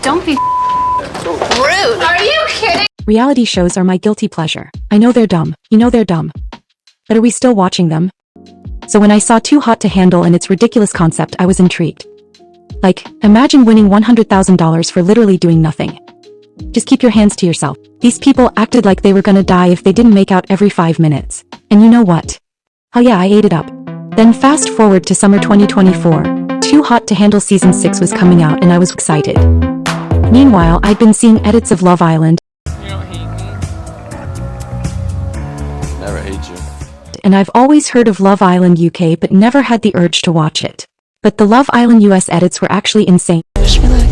Don't be rude. Are you kidding? Reality shows are my guilty pleasure. I know they're dumb. You know they're dumb. But are we still watching them? So when I saw Too Hot to Handle and its ridiculous concept, I was intrigued. Like, imagine winning $100,000 for literally doing nothing. Just keep your hands to yourself. These people acted like they were gonna die if they didn't make out every 5 minutes. And you know what? Oh yeah, I ate it up. Then fast forward to summer 2024. Too Hot to Handle Season 6 was coming out and I was excited. Meanwhile, I'd been seeing edits of Love Island. You don't hate me. Never hate you. And I've always heard of Love Island UK but never had the urge to watch it. But the Love Island US edits were actually insane. Wish me luck.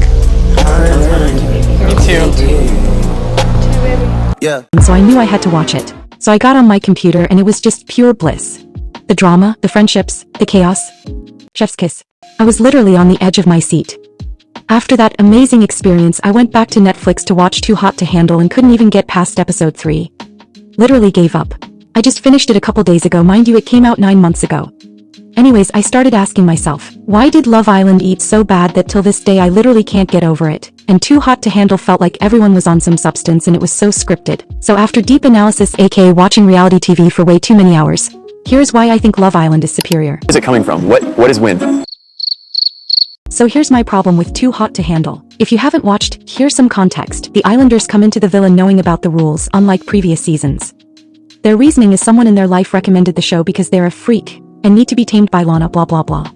Me too. Yeah. And so I knew I had to watch it. So I got on my computer and it was just pure bliss. The drama, the friendships, the chaos. Chef's kiss. I was literally on the edge of my seat. After that amazing experience, I went back to Netflix to watch Too Hot to Handle and couldn't even get past episode 3. Literally gave up. I just finished it a couple days ago, mind you, it came out 9 months ago. Anyways, I started asking myself, why did Love Island eat so bad that till this day I literally can't get over it? And Too Hot to Handle felt like everyone was on some substance and it was so scripted. So after deep analysis, aka watching reality TV for way too many hours, here's why I think Love Island is superior. Where is it coming from? What is win? So here's my problem with Too Hot to Handle. If you haven't watched, here's some context. The Islanders come into the villa knowing about the rules, unlike previous seasons. Their reasoning is someone in their life recommended the show because they're a freak and need to be tamed by Lana, blah blah blah.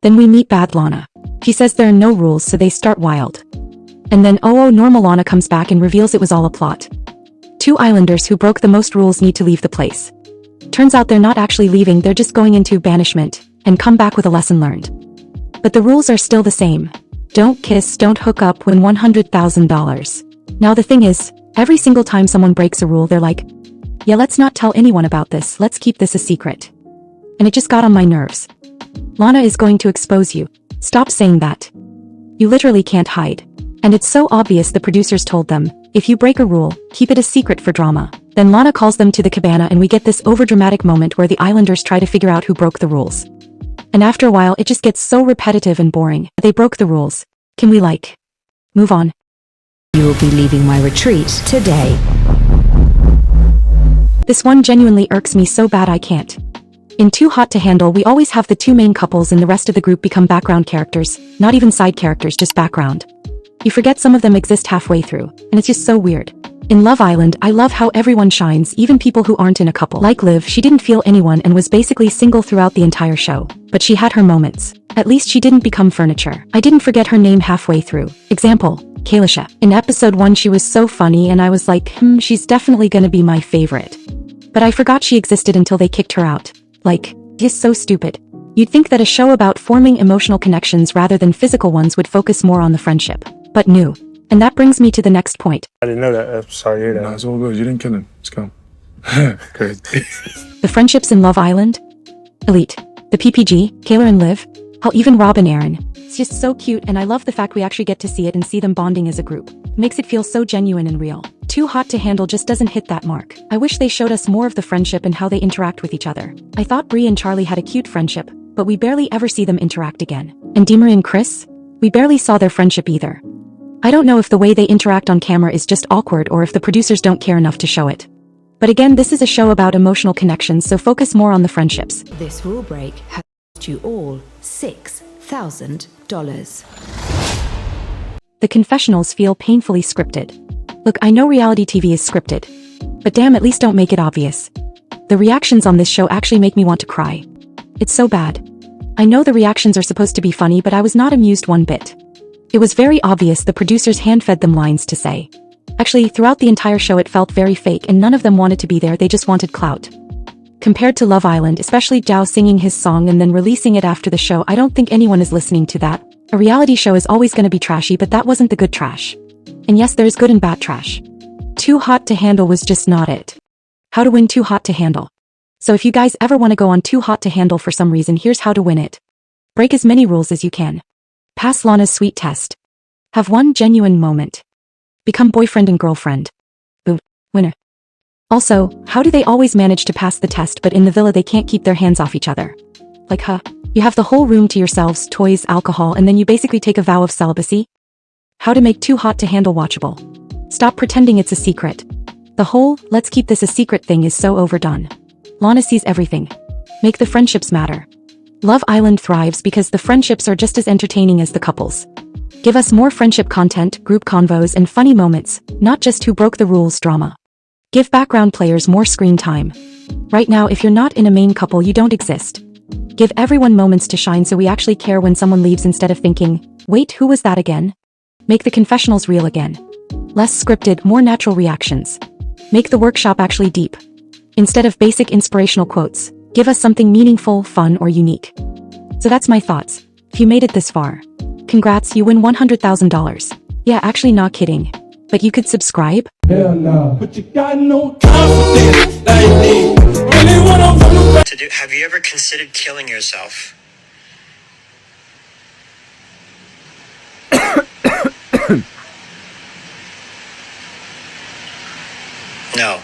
Then we meet bad Lana. She says there are no rules, so they start wild. And then normal Lana comes back and reveals it was all a plot. 2 Islanders who broke the most rules need to leave the place. Turns out they're not actually leaving, they're just going into banishment and come back with a lesson learned. But the rules are still the same. Don't kiss, don't hook up, win $100,000. Now the thing is, every single time someone breaks a rule, they're like, yeah, let's not tell anyone about this, let's keep this a secret. And it just got on my nerves. Lana is going to expose you. Stop saying that. You literally can't hide. And it's so obvious the producers told them, if you break a rule, keep it a secret for drama. Then Lana calls them to the cabana and we get this overdramatic moment where the Islanders try to figure out who broke the rules. And after a while it just gets so repetitive and boring. They broke the rules. Can we move on? You will be leaving my retreat today. This one genuinely irks me so bad I can't. In Too Hot to Handle, we always have the 2 main couples and the rest of the group become background characters, not even side characters, just background. You forget some of them exist halfway through, and it's just so weird. In Love Island, I love how everyone shines, even people who aren't in a couple. Like Liv, she didn't feel anyone and was basically single throughout the entire show. But she had her moments. At least she didn't become furniture. I didn't forget her name halfway through. Example, Kalisha. In episode 1 she was so funny and I was like, she's definitely gonna be my favorite. But I forgot she existed until they kicked her out. Just so stupid. You'd think that a show about forming emotional connections rather than physical ones would focus more on the friendship. But no. And that brings me to the next point. I didn't know that. I'm sorry to hear that. No, it's all good. You didn't kill him. It's calm. Crazy. The friendships in Love Island? Elite. The PPG, Kayla and Liv. Hell, even Rob and Aaron. It's just so cute and I love the fact we actually get to see it and see them bonding as a group. Makes it feel so genuine and real. Too Hot to Handle just doesn't hit that mark. I wish they showed us more of the friendship and how they interact with each other. I thought Bree and Charlie had a cute friendship, but we barely ever see them interact again. And Deemer and Chris? We barely saw their friendship either. I don't know if the way they interact on camera is just awkward or if the producers don't care enough to show it. But again, this is a show about emotional connections, so focus more on the friendships. This rule break has cost you all $6,000. The confessionals feel painfully scripted. Look, I know reality TV is scripted. But damn, at least don't make it obvious. The reactions on this show actually make me want to cry. It's so bad. I know the reactions are supposed to be funny, but I was not amused one bit. It was very obvious the producers hand-fed them lines to say. Actually, throughout the entire show it felt very fake and none of them wanted to be there, they just wanted clout. Compared to Love Island, especially Zhao singing his song and then releasing it after the show, I don't think anyone is listening to that. A reality show is always going to be trashy, but that wasn't the good trash. And yes, there is good and bad trash. Too Hot to Handle was just not it. How to win Too Hot to Handle. So if you guys ever want to go on Too Hot to Handle for some reason, here's how to win it. Break as many rules as you can. Pass Lana's sweet test. Have one genuine moment. Become boyfriend and girlfriend. Boom. Winner. Also, how do they always manage to pass the test but in the villa they can't keep their hands off each other? You have the whole room to yourselves, toys, alcohol, and then you basically take a vow of celibacy? How to make Too Hot to Handle watchable. Stop pretending it's a secret. The whole, let's keep this a secret thing is so overdone. Lana sees everything. Make the friendships matter. Love Island thrives because the friendships are just as entertaining as the couples. Give us more friendship content, group convos and funny moments, not just who broke the rules drama. Give background players more screen time. Right now, if you're not in a main couple, you don't exist. Give everyone moments to shine so we actually care when someone leaves instead of thinking, wait, who was that again? Make the confessionals real again. Less scripted, more natural reactions. Make the workshop actually deep. Instead of basic inspirational quotes, give us something meaningful, fun, or unique. So that's my thoughts. If you made it this far, congrats, you win $100,000. Yeah, actually not kidding. But you could subscribe? Hell no. But you got no confidence like me. Really wanna to do. Have you ever considered killing yourself? No.